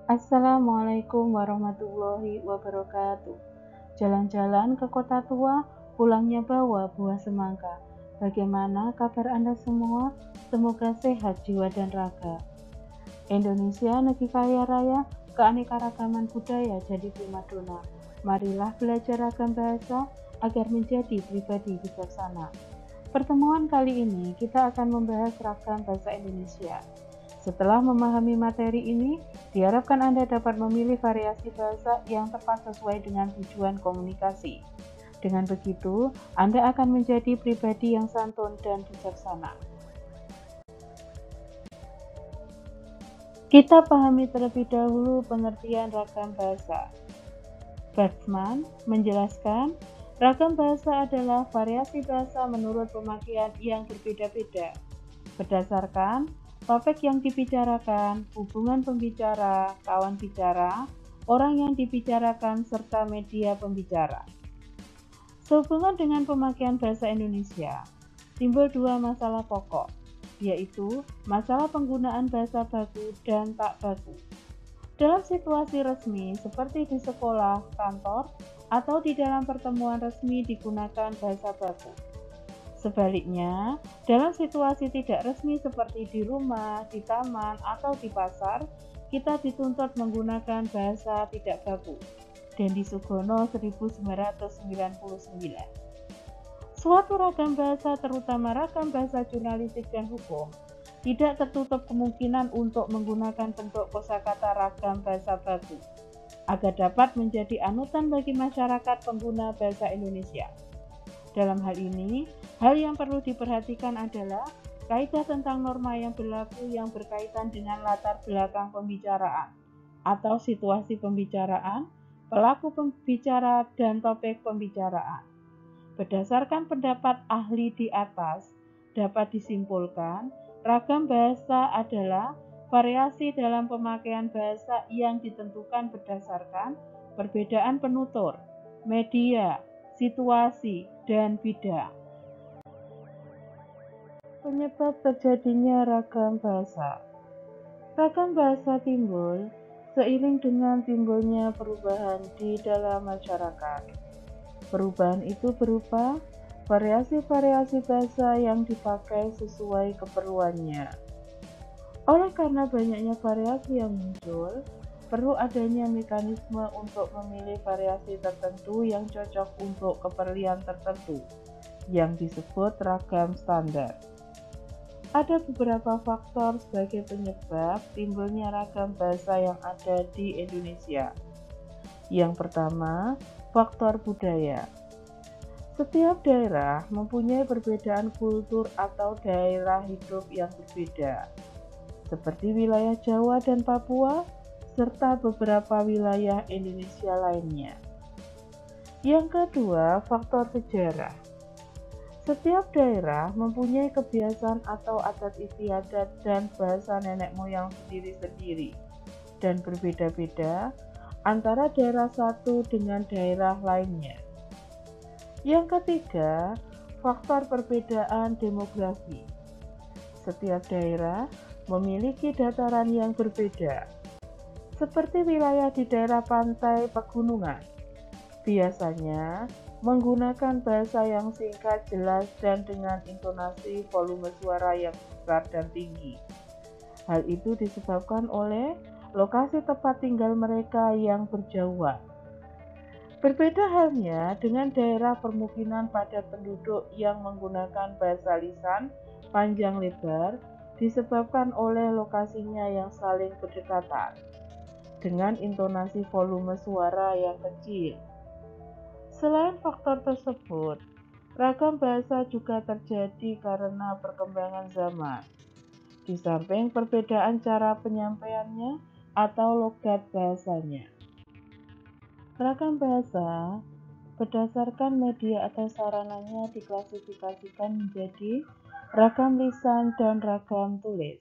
Assalamualaikum warahmatullahi wabarakatuh. Jalan-jalan ke kota tua, pulangnya bawa buah semangka. Bagaimana kabar Anda semua? Semoga sehat jiwa dan raga. Indonesia negeri kaya raya, keanekaragaman budaya jadi primadona. Marilah belajar ragam bahasa agar menjadi pribadi bijaksana. Pertemuan kali ini kita akan membahas ragam bahasa Indonesia. Setelah memahami materi ini, diharapkan Anda dapat memilih variasi bahasa yang tepat sesuai dengan tujuan komunikasi. Dengan begitu, Anda akan menjadi pribadi yang santun dan bijaksana. Kita pahami terlebih dahulu pengertian ragam bahasa. Bergman menjelaskan, ragam bahasa adalah variasi bahasa menurut pemakaian yang berbeda-beda, berdasarkan topik yang dibicarakan, hubungan pembicara, kawan bicara, orang yang dibicarakan, serta media pembicara. Sehubungan dengan pemakaian bahasa Indonesia, timbul dua masalah pokok, yaitu masalah penggunaan bahasa baku dan tak baku. Dalam situasi resmi seperti di sekolah, kantor, atau di dalam pertemuan resmi digunakan bahasa baku. Sebaliknya, dalam situasi tidak resmi seperti di rumah, di taman, atau di pasar, kita dituntut menggunakan bahasa tidak baku. Dendi Sugono 1999. Suatu ragam bahasa, terutama ragam bahasa jurnalistik dan hukum, tidak tertutup kemungkinan untuk menggunakan bentuk kosakata ragam bahasa baku, agar dapat menjadi anutan bagi masyarakat pengguna bahasa Indonesia. Dalam hal ini, hal yang perlu diperhatikan adalah kaidah tentang norma yang berlaku yang berkaitan dengan latar belakang pembicaraan atau situasi pembicaraan, pelaku pembicara, dan topik pembicaraan. Berdasarkan pendapat ahli di atas, dapat disimpulkan ragam bahasa adalah variasi dalam pemakaian bahasa yang ditentukan berdasarkan perbedaan penutur, media, situasi, dan bidang. Penyebab terjadinya ragam bahasa. Ragam bahasa timbul seiring dengan timbulnya perubahan di dalam masyarakat. Perubahan itu berupa variasi-variasi bahasa yang dipakai sesuai keperluannya. Oleh karena banyaknya variasi yang muncul, perlu adanya mekanisme untuk memilih variasi tertentu yang cocok untuk keperluan tertentu, yang disebut ragam standar. Ada beberapa faktor sebagai penyebab timbulnya ragam bahasa yang ada di Indonesia. Yang pertama, faktor budaya. Setiap daerah mempunyai perbedaan kultur atau daerah hidup yang berbeda, seperti wilayah Jawa dan Papua, serta beberapa wilayah Indonesia lainnya. Yang kedua, faktor sejarah. Setiap daerah mempunyai kebiasaan atau adat istiadat dan bahasa nenek moyang sendiri-sendiri, dan berbeda-beda antara daerah satu dengan daerah lainnya. Yang ketiga, faktor perbedaan demografi. Setiap daerah memiliki dataran yang berbeda, seperti wilayah di daerah pantai pegunungan. Biasanya menggunakan bahasa yang singkat, jelas, dan dengan intonasi volume suara yang besar dan tinggi. Hal itu disebabkan oleh lokasi tempat tinggal mereka yang berjauhan. Berbeda halnya dengan daerah permukiman padat penduduk yang menggunakan bahasa lisan panjang lebar disebabkan oleh lokasinya yang saling berdekatan dengan intonasi volume suara yang kecil. Selain faktor tersebut, ragam bahasa juga terjadi karena perkembangan zaman. Di samping perbedaan cara penyampaiannya atau logat bahasanya. Ragam bahasa berdasarkan media atau sarananya diklasifikasikan menjadi ragam lisan dan ragam tulis.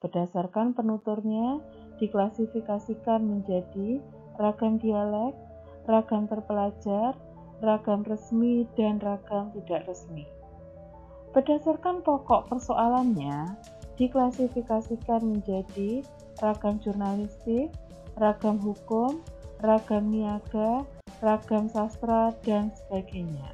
Berdasarkan penuturnya diklasifikasikan menjadi ragam dialek, ragam terpelajar, ragam resmi, dan ragam tidak resmi. Berdasarkan pokok persoalannya, diklasifikasikan menjadi ragam jurnalistik, ragam hukum, ragam niaga, ragam sastra, dan sebagainya.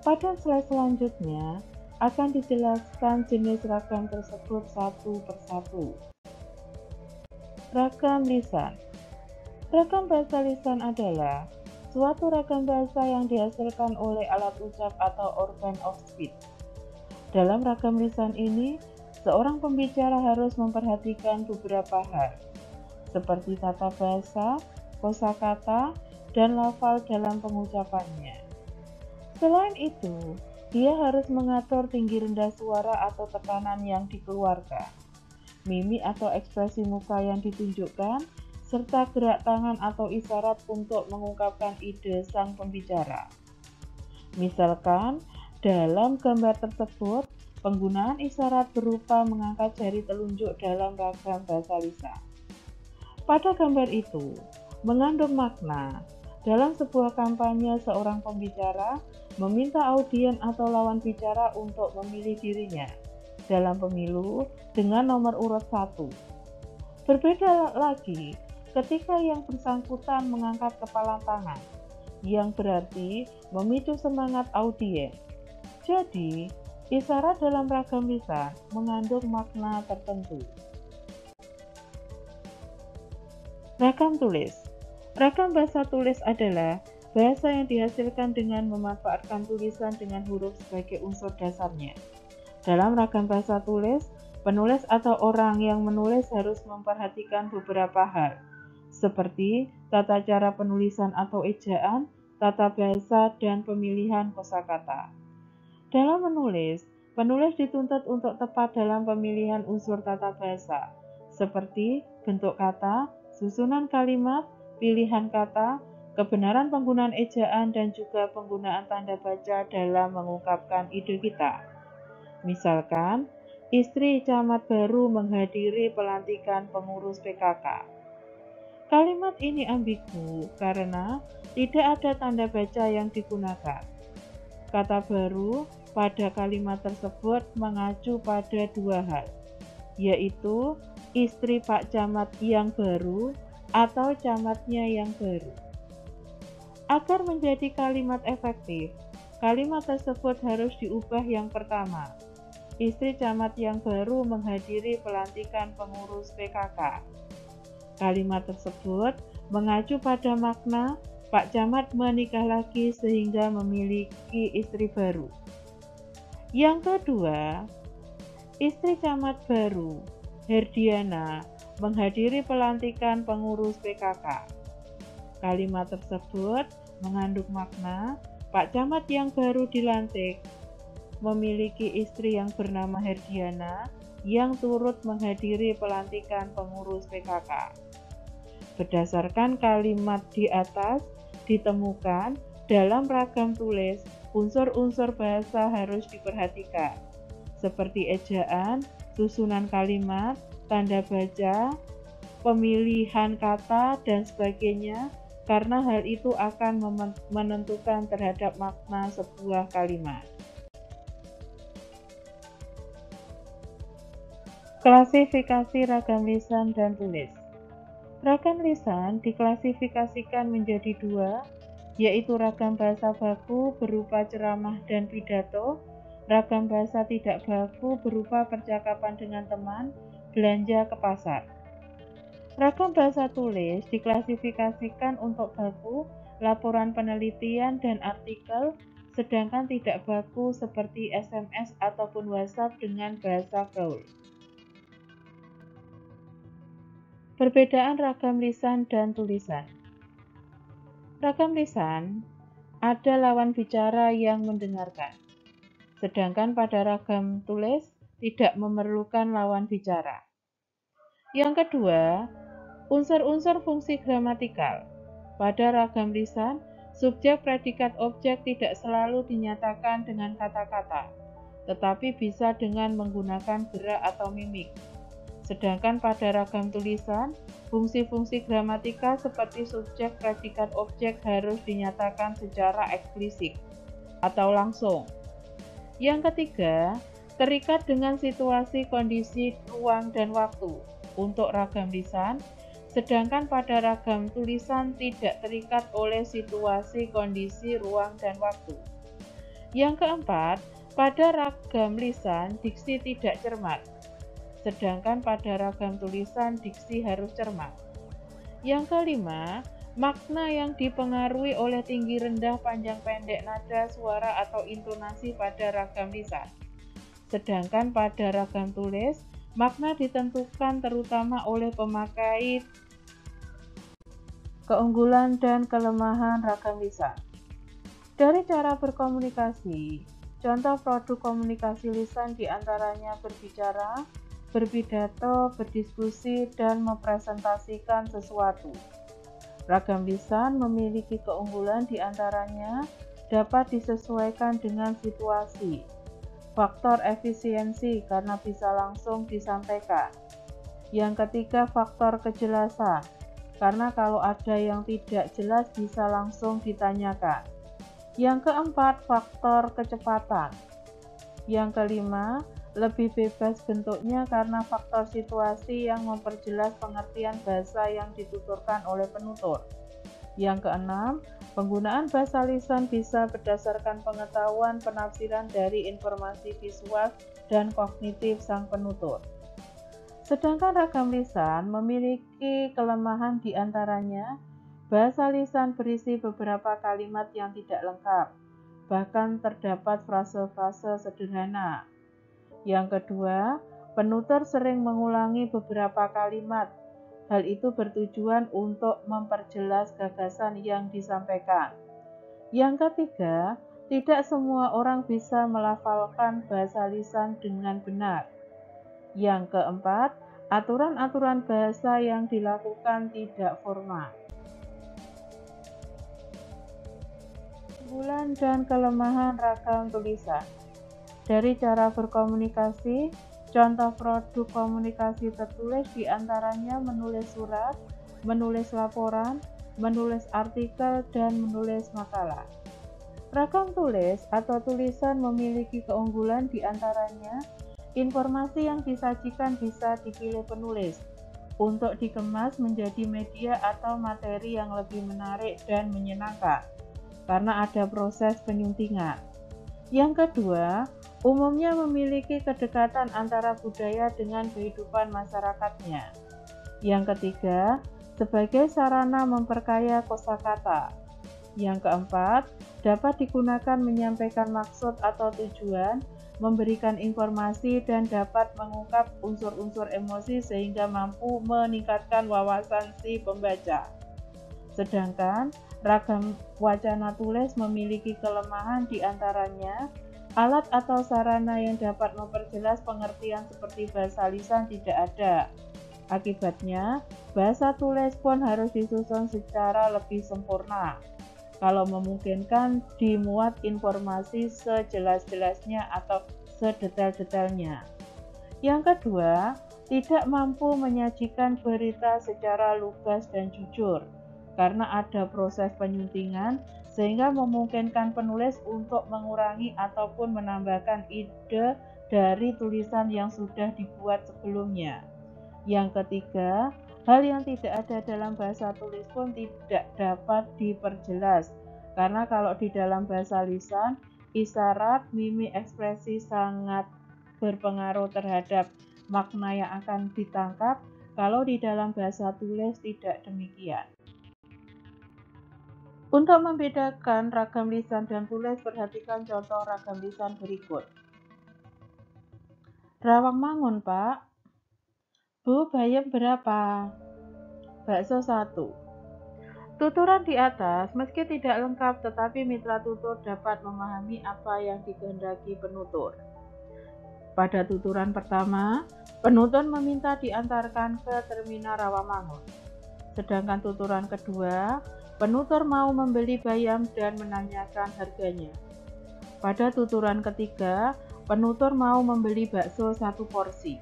Pada slide selanjutnya akan dijelaskan jenis ragam tersebut satu persatu. Ragam lisan. Ragam bahasa lisan adalah suatu ragam bahasa yang dihasilkan oleh alat ucap atau organ of speech. Dalam ragam lisan ini, seorang pembicara harus memperhatikan beberapa hal, seperti tata bahasa, kosakata, dan lafal dalam pengucapannya. Selain itu, dia harus mengatur tinggi rendah suara atau tekanan yang dikeluarkan, mimik atau ekspresi muka yang ditunjukkan, serta gerak tangan atau isyarat untuk mengungkapkan ide sang pembicara. Misalkan, dalam gambar tersebut, penggunaan isyarat berupa mengangkat jari telunjuk dalam ragam bahasa lisan. Pada gambar itu, mengandung makna. Dalam sebuah kampanye, seorang pembicara meminta audien atau lawan bicara untuk memilih dirinya dalam pemilu dengan nomor urut 1. Berbeda lagi ketika yang bersangkutan mengangkat kepala tangan, yang berarti memicu semangat audien. Jadi, isyarat dalam ragam lisan mengandung makna tertentu. Ragam tulis. Ragam bahasa tulis adalah bahasa yang dihasilkan dengan memanfaatkan tulisan dengan huruf sebagai unsur dasarnya. Dalam ragam bahasa tulis, penulis atau orang yang menulis harus memperhatikan beberapa hal, seperti tata cara penulisan atau ejaan, tata bahasa, dan pemilihan kosakata. Dalam menulis, penulis dituntut untuk tepat dalam pemilihan unsur tata bahasa, seperti bentuk kata, susunan kalimat, pilihan kata, kebenaran penggunaan ejaan, dan juga penggunaan tanda baca dalam mengungkapkan ide kita. Misalkan, istri camat baru menghadiri pelantikan pengurus PKK. Kalimat ini ambigu karena tidak ada tanda baca yang digunakan. Kata baru pada kalimat tersebut mengacu pada dua hal, yaitu istri Pak Camat yang baru atau camatnya yang baru. Agar menjadi kalimat efektif, kalimat tersebut harus diubah yang pertama. Istri camat yang baru menghadiri pelantikan pengurus PKK. Kalimat tersebut mengacu pada makna Pak Camat menikah lagi sehingga memiliki istri baru. Yang kedua, istri camat baru, Herdiana, menghadiri pelantikan pengurus PKK. Kalimat tersebut mengandung makna Pak Camat yang baru dilantik memiliki istri yang bernama Herdiana yang turut menghadiri pelantikan pengurus PKK. Berdasarkan kalimat di atas, ditemukan dalam ragam tulis unsur-unsur bahasa harus diperhatikan, seperti ejaan, susunan kalimat, tanda baca, pemilihan kata, dan sebagainya, karena hal itu akan menentukan terhadap makna sebuah kalimat. Klasifikasi ragam lisan dan tulis. Ragam lisan diklasifikasikan menjadi dua, yaitu ragam bahasa baku berupa ceramah dan pidato, ragam bahasa tidak baku berupa percakapan dengan teman, belanja ke pasar. Ragam bahasa tulis diklasifikasikan untuk baku, laporan penelitian, dan artikel, sedangkan tidak baku seperti SMS ataupun WhatsApp dengan bahasa gaul. Perbedaan ragam lisan dan tulisan. Ragam lisan ada lawan bicara yang mendengarkan, sedangkan pada ragam tulis tidak memerlukan lawan bicara. Yang kedua, unsur-unsur fungsi gramatikal. Pada ragam lisan, subjek, predikat, objek tidak selalu dinyatakan dengan kata-kata, tetapi bisa dengan menggunakan gerak atau mimik. Sedangkan pada ragam tulisan, fungsi-fungsi gramatikal seperti subjek, predikat, objek harus dinyatakan secara eksplisit atau langsung. Yang ketiga, terikat dengan situasi, kondisi, ruang, dan waktu untuk ragam lisan, sedangkan pada ragam tulisan tidak terikat oleh situasi, kondisi, ruang, dan waktu. Yang keempat, pada ragam lisan diksi tidak cermat, sedangkan pada ragam tulisan diksi harus cermat. Yang kelima, makna yang dipengaruhi oleh tinggi rendah, panjang pendek, nada, suara, atau intonasi pada ragam lisan. Sedangkan pada ragam tulis, makna ditentukan terutama oleh pemakai, keunggulan dan kelemahan ragam lisan. Dari cara berkomunikasi, contoh produk komunikasi lisan diantaranya berbicara, berpidato, berdiskusi, dan mempresentasikan sesuatu. Ragam lisan memiliki keunggulan diantaranya dapat disesuaikan dengan situasi. Faktor efisiensi karena bisa langsung disampaikan. Yang ketiga, faktor kejelasan karena kalau ada yang tidak jelas bisa langsung ditanyakan. Yang keempat, faktor kecepatan. Yang kelima, lebih bebas bentuknya karena faktor situasi yang memperjelas pengertian bahasa yang dituturkan oleh penutur. Yang keenam, penggunaan bahasa lisan bisa berdasarkan pengetahuan penafsiran dari informasi visual dan kognitif sang penutur. Sedangkan ragam lisan memiliki kelemahan diantaranya, bahasa lisan berisi beberapa kalimat yang tidak lengkap, bahkan terdapat frase-frase sederhana. Yang kedua, penutur sering mengulangi beberapa kalimat. Hal itu bertujuan untuk memperjelas gagasan yang disampaikan. Yang ketiga, tidak semua orang bisa melafalkan bahasa lisan dengan benar. Yang keempat, aturan-aturan bahasa yang dilakukan tidak formal. Keunggulan dan kelemahan ragam tulisan. Dari cara berkomunikasi, contoh produk komunikasi tertulis diantaranya menulis surat, menulis laporan, menulis artikel, dan menulis makalah. Ragam tulis atau tulisan memiliki keunggulan diantaranya, informasi yang disajikan bisa dipilih penulis untuk dikemas menjadi media atau materi yang lebih menarik dan menyenangkan, karena ada proses penyuntingan. Yang kedua, umumnya memiliki kedekatan antara budaya dengan kehidupan masyarakatnya. Yang ketiga, sebagai sarana memperkaya kosakata. Yang keempat, dapat digunakan menyampaikan maksud atau tujuan, memberikan informasi, dan dapat mengungkap unsur-unsur emosi sehingga mampu meningkatkan wawasan si pembaca. Sedangkan ragam wacana tulis memiliki kelemahan diantaranya, alat atau sarana yang dapat memperjelas pengertian seperti bahasa lisan tidak ada. Akibatnya, bahasa tulis pun harus disusun secara lebih sempurna. Kalau memungkinkan, dimuat informasi sejelas-jelasnya atau sedetail-detailnya. Yang kedua, tidak mampu menyajikan berita secara lugas dan jujur, karena ada proses penyuntingan sehingga memungkinkan penulis untuk mengurangi ataupun menambahkan ide dari tulisan yang sudah dibuat sebelumnya. Yang ketiga, hal yang tidak ada dalam bahasa tulis pun tidak dapat diperjelas, karena kalau di dalam bahasa lisan, isyarat, mimik, ekspresi sangat berpengaruh terhadap makna yang akan ditangkap, kalau di dalam bahasa tulis tidak demikian. Untuk membedakan ragam lisan dan tulis, perhatikan contoh ragam lisan berikut. Rawangmangun, Pak. Bu, bayam berapa? Bakso 1. Tuturan di atas meski tidak lengkap, tetapi mitra tutur dapat memahami apa yang dikehendaki penutur. Pada tuturan pertama, penutur meminta diantarkan ke terminal Rawamangun. Sedangkan tuturan kedua, penutur mau membeli bayam dan menanyakan harganya. Pada tuturan ketiga, penutur mau membeli bakso 1 porsi.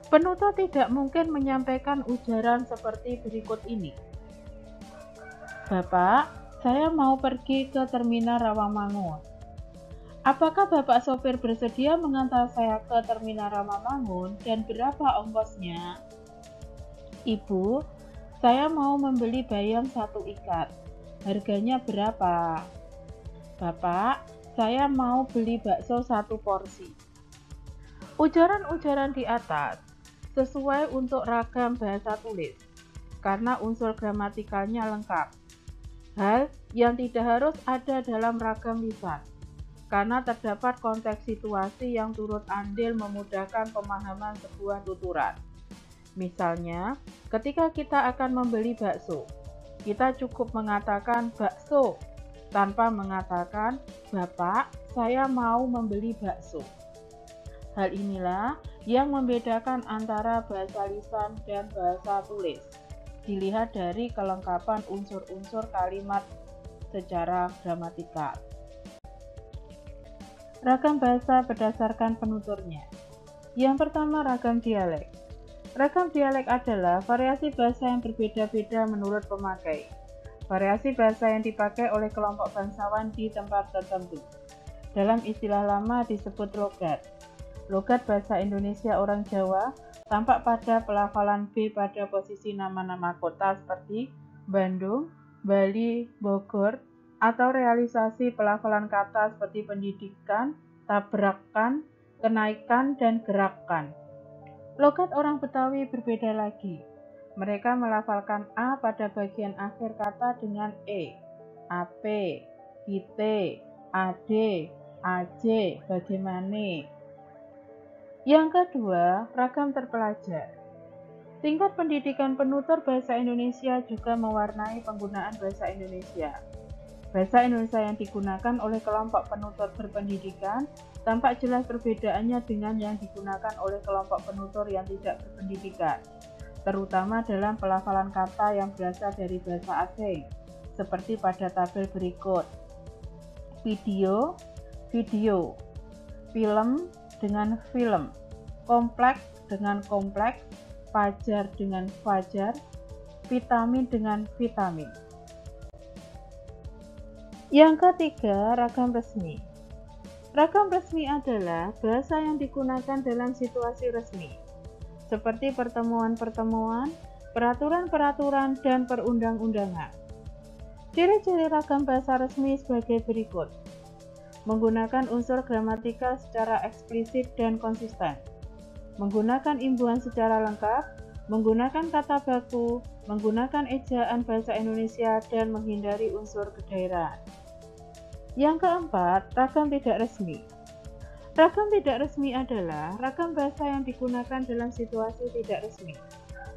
Penutur tidak mungkin menyampaikan ujaran seperti berikut ini. Bapak, saya mau pergi ke terminal Rawamangun. Apakah Bapak sopir bersedia mengantar saya ke Terminal Rawamangun dan berapa ongkosnya? Ibu, saya mau membeli bayam 1 ikat. Harganya berapa? Bapak, saya mau beli bakso 1 porsi. Ujaran-ujaran di atas sesuai untuk ragam bahasa tulis karena unsur gramatikalnya lengkap. Hal yang tidak harus ada dalam ragam lisan karena terdapat konteks situasi yang turut andil memudahkan pemahaman sebuah tuturan. Misalnya, ketika kita akan membeli bakso, kita cukup mengatakan bakso tanpa mengatakan, Bapak, saya mau membeli bakso. Hal inilah yang membedakan antara bahasa lisan dan bahasa tulis. Dilihat dari kelengkapan unsur-unsur kalimat secara gramatikal. Ragam bahasa berdasarkan penuturnya. Yang pertama, ragam dialek. Ragam dialek adalah variasi bahasa yang berbeda-beda menurut pemakai. Variasi bahasa yang dipakai oleh kelompok bangsawan di tempat tertentu. Dalam istilah lama disebut logat. Logat bahasa Indonesia orang Jawa tampak pada pelafalan B pada posisi nama-nama kota seperti Bandung, Bali, Bogor, atau realisasi pelafalan kata seperti pendidikan, tabrakan, kenaikan, dan gerakan. Logat orang Betawi berbeda lagi. Mereka melafalkan A pada bagian akhir kata dengan E, AP, kite, ade, aje, bagaimana. Yang kedua, ragam terpelajar. Tingkat pendidikan penutur bahasa Indonesia juga mewarnai penggunaan bahasa Indonesia. Bahasa Indonesia yang digunakan oleh kelompok penutur berpendidikan tampak jelas perbedaannya dengan yang digunakan oleh kelompok penutur yang tidak berpendidikan, terutama dalam pelafalan kata yang berasal dari bahasa asing, seperti pada tabel berikut. Video, video, film dengan film, kompleks dengan kompleks, fajar dengan fajar, vitamin dengan vitamin. Yang ketiga, ragam resmi. Ragam resmi adalah bahasa yang digunakan dalam situasi resmi, seperti pertemuan-pertemuan, peraturan-peraturan, dan perundang-undangan. Ciri-ciri ragam bahasa resmi sebagai berikut. Menggunakan unsur gramatikal secara eksplisit dan konsisten. Menggunakan imbuhan secara lengkap, menggunakan kata baku, menggunakan ejaan bahasa Indonesia, dan menghindari unsur kedaerahan. Yang keempat, ragam tidak resmi. Ragam tidak resmi adalah ragam bahasa yang digunakan dalam situasi tidak resmi,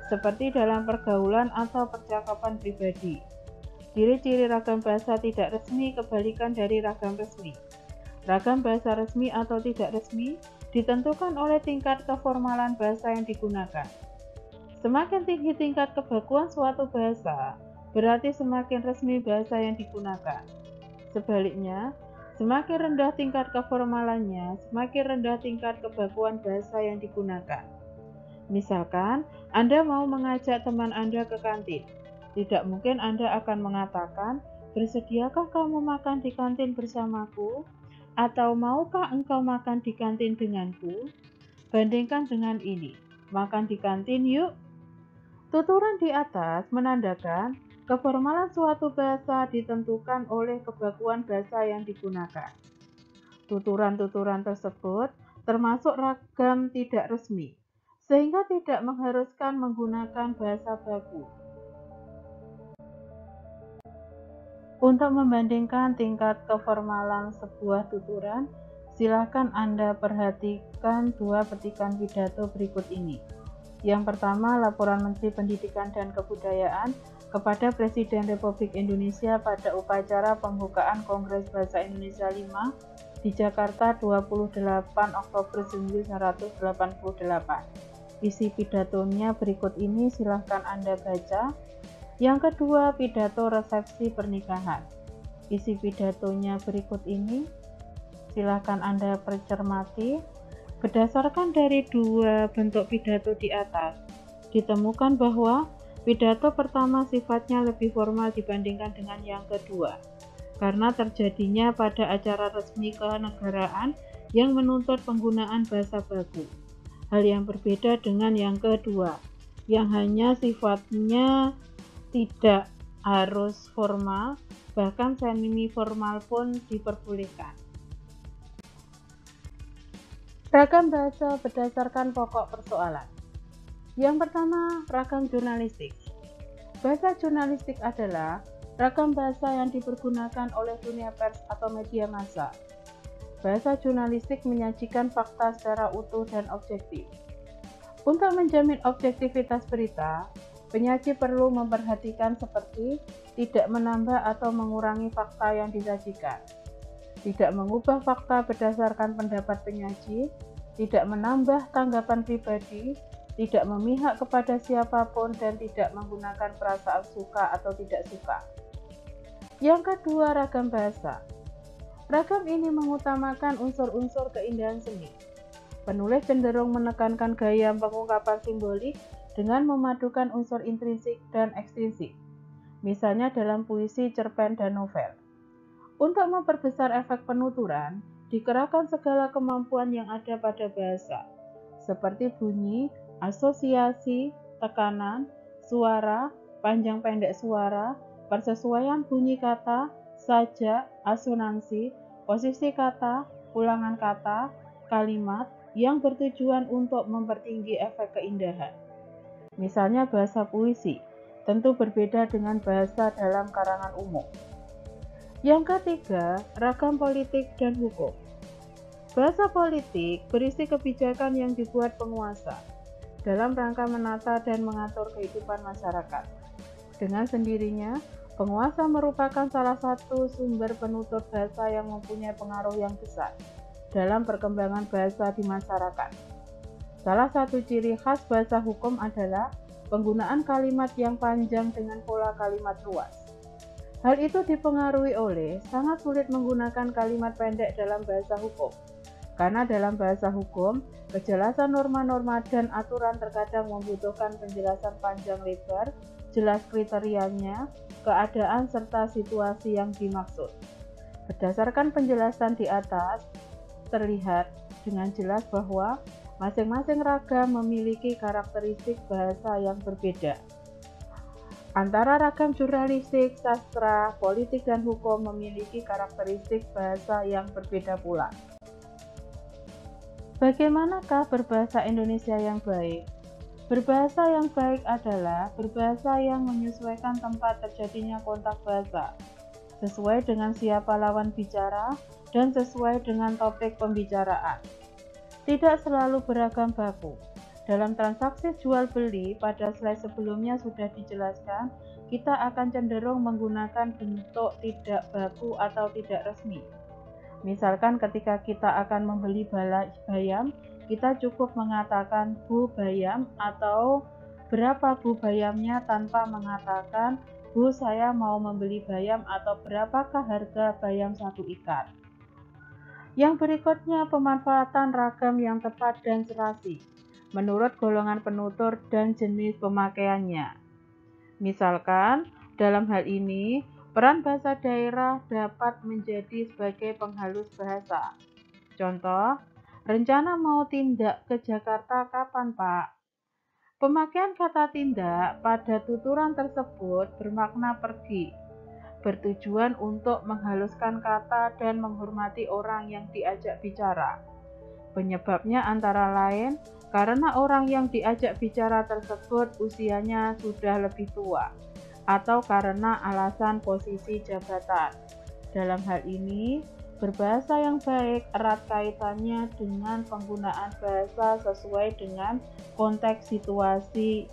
seperti dalam pergaulan atau percakapan pribadi. Ciri-ciri ragam bahasa tidak resmi kebalikan dari ragam resmi. Ragam bahasa resmi atau tidak resmi ditentukan oleh tingkat keformalan bahasa yang digunakan. Semakin tinggi tingkat kebakuan suatu bahasa, berarti semakin resmi bahasa yang digunakan. Sebaliknya, semakin rendah tingkat keformalannya, semakin rendah tingkat kebakuan bahasa yang digunakan. Misalkan, Anda mau mengajak teman Anda ke kantin. Tidak mungkin Anda akan mengatakan, bersediakah kamu makan di kantin bersamaku? Atau maukah engkau makan di kantin denganku? Bandingkan dengan ini, makan di kantin yuk. Tuturan di atas menandakan keformalan suatu bahasa ditentukan oleh kebakuan bahasa yang digunakan. Tuturan-tuturan tersebut termasuk ragam tidak resmi, sehingga tidak mengharuskan menggunakan bahasa baku. Untuk membandingkan tingkat keformalan sebuah tuturan, silakan Anda perhatikan dua petikan pidato berikut ini. Yang pertama, laporan Menteri Pendidikan dan Kebudayaan kepada Presiden Republik Indonesia pada upacara pembukaan Kongres Bahasa Indonesia 5 di Jakarta 28 Oktober 1988. Isi pidatonya berikut ini, silahkan Anda baca. Yang kedua, pidato resepsi pernikahan. Isi pidatonya berikut ini, silahkan Anda percermati. Berdasarkan dari dua bentuk pidato di atas, ditemukan bahwa pidato pertama sifatnya lebih formal dibandingkan dengan yang kedua. karena terjadinya pada acara resmi kenegaraan yang menuntut penggunaan bahasa baku. Hal yang berbeda dengan yang kedua, yang hanya sifatnya tidak harus formal, bahkan semi formal pun diperbolehkan. Ragam bahasa berdasarkan pokok persoalan. Yang pertama, ragam jurnalistik. Bahasa jurnalistik adalah ragam bahasa yang dipergunakan oleh dunia pers atau media massa. Bahasa jurnalistik menyajikan fakta secara utuh dan objektif. Untuk menjamin objektivitas berita, penyaji perlu memperhatikan seperti tidak menambah atau mengurangi fakta yang disajikan, tidak mengubah fakta berdasarkan pendapat penyaji, tidak menambah tanggapan pribadi, tidak memihak kepada siapapun, dan tidak menggunakan perasaan suka atau tidak suka. Yang kedua, ragam bahasa. Ragam ini mengutamakan unsur-unsur keindahan seni. Penulis cenderung menekankan gaya pengungkapan simbolik dengan memadukan unsur intrinsik dan ekstrinsik, misalnya dalam puisi, cerpen, dan novel. Untuk memperbesar efek penuturan, dikerahkan segala kemampuan yang ada pada bahasa, seperti bunyi, asosiasi, tekanan, suara, panjang pendek suara, persesuaian bunyi kata, sajak, asonansi, posisi kata, ulangan kata, kalimat yang bertujuan untuk mempertinggi efek keindahan. Misalnya bahasa puisi, tentu berbeda dengan bahasa dalam karangan umum. Yang ketiga, ragam politik dan hukum. Bahasa politik berisi kebijakan yang dibuat penguasa dalam rangka menata dan mengatur kehidupan masyarakat. Dengan sendirinya, penguasa merupakan salah satu sumber penutur bahasa yang mempunyai pengaruh yang besar dalam perkembangan bahasa di masyarakat. Salah satu ciri khas bahasa hukum adalah penggunaan kalimat yang panjang dengan pola kalimat luas. Hal itu dipengaruhi oleh sangat sulit menggunakan kalimat pendek dalam bahasa hukum. Karena dalam bahasa hukum, kejelasan norma-norma dan aturan terkadang membutuhkan penjelasan panjang lebar, jelas kriterianya, keadaan, serta situasi yang dimaksud. Berdasarkan penjelasan di atas, terlihat dengan jelas bahwa masing-masing ragam memiliki karakteristik bahasa yang berbeda. Antara ragam jurnalistik, sastra, politik, dan hukum memiliki karakteristik bahasa yang berbeda pula. Bagaimanakah berbahasa Indonesia yang baik? Berbahasa yang baik adalah berbahasa yang menyesuaikan tempat terjadinya kontak bahasa, sesuai dengan siapa lawan bicara, dan sesuai dengan topik pembicaraan. Tidak selalu beragam baku. Dalam transaksi jual-beli pada slide sebelumnya sudah dijelaskan, kita akan cenderung menggunakan bentuk tidak baku atau tidak resmi. Misalkan ketika kita akan membeli bayam, kita cukup mengatakan Bu bayam atau berapa Bu bayamnya tanpa mengatakan Bu saya mau membeli bayam atau berapakah harga bayam satu ikat. Yang berikutnya, pemanfaatan ragam yang tepat dan serasi menurut golongan penutur dan jenis pemakaiannya. Misalkan, dalam hal ini, peran bahasa daerah dapat menjadi sebagai penghalus bahasa. Contoh, rencana mau tindak ke Jakarta kapan, Pak? Pemakaian kata tindak pada tuturan tersebut bermakna pergi, bertujuan untuk menghaluskan kata dan menghormati orang yang diajak bicara. Penyebabnya antara lain karena orang yang diajak bicara tersebut usianya sudah lebih tua, atau karena alasan posisi jabatan. Dalam hal ini, berbahasa yang baik erat kaitannya dengan penggunaan bahasa sesuai dengan konteks situasi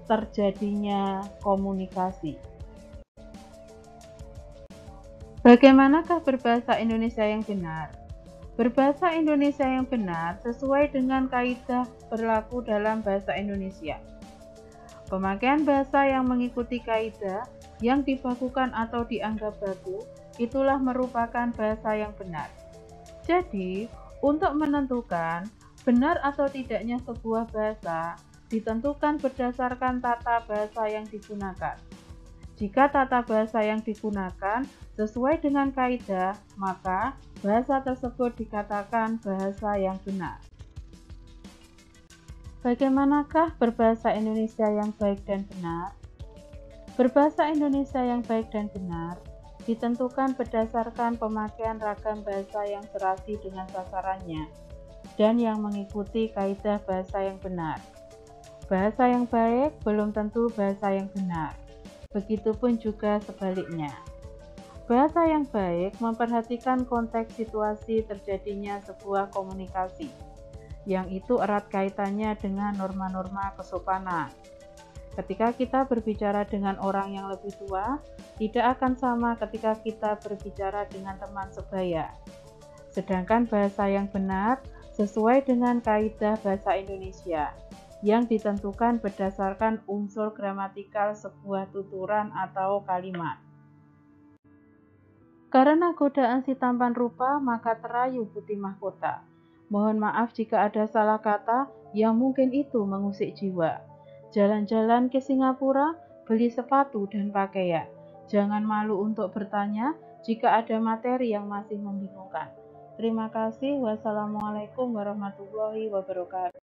terjadinya komunikasi. Bagaimanakah berbahasa Indonesia yang benar? Berbahasa Indonesia yang benar sesuai dengan kaidah berlaku dalam bahasa Indonesia. Pemakaian bahasa yang mengikuti kaidah yang dibakukan atau dianggap baku, itulah merupakan bahasa yang benar. Jadi, untuk menentukan benar atau tidaknya sebuah bahasa, ditentukan berdasarkan tata bahasa yang digunakan. Jika tata bahasa yang digunakan sesuai dengan kaidah, maka bahasa tersebut dikatakan bahasa yang benar. Bagaimanakah berbahasa Indonesia yang baik dan benar? Berbahasa Indonesia yang baik dan benar ditentukan berdasarkan pemakaian ragam bahasa yang serasi dengan sasarannya dan yang mengikuti kaidah bahasa yang benar. Bahasa yang baik belum tentu bahasa yang benar. Begitupun juga sebaliknya. Bahasa yang baik memperhatikan konteks situasi terjadinya sebuah komunikasi, yang itu erat kaitannya dengan norma-norma kesopanan. Ketika kita berbicara dengan orang yang lebih tua, tidak akan sama ketika kita berbicara dengan teman sebaya. Sedangkan bahasa yang benar sesuai dengan kaidah bahasa Indonesia, yang ditentukan berdasarkan unsur gramatikal sebuah tuturan atau kalimat. Karena godaan si tampan rupa, maka terayu putih mahkota. Mohon maaf jika ada salah kata yang mungkin itu mengusik jiwa. Jalan-jalan ke Singapura, beli sepatu dan pakaian. Jangan malu untuk bertanya jika ada materi yang masih membingungkan. Terima kasih. Wassalamualaikum warahmatullahi wabarakatuh.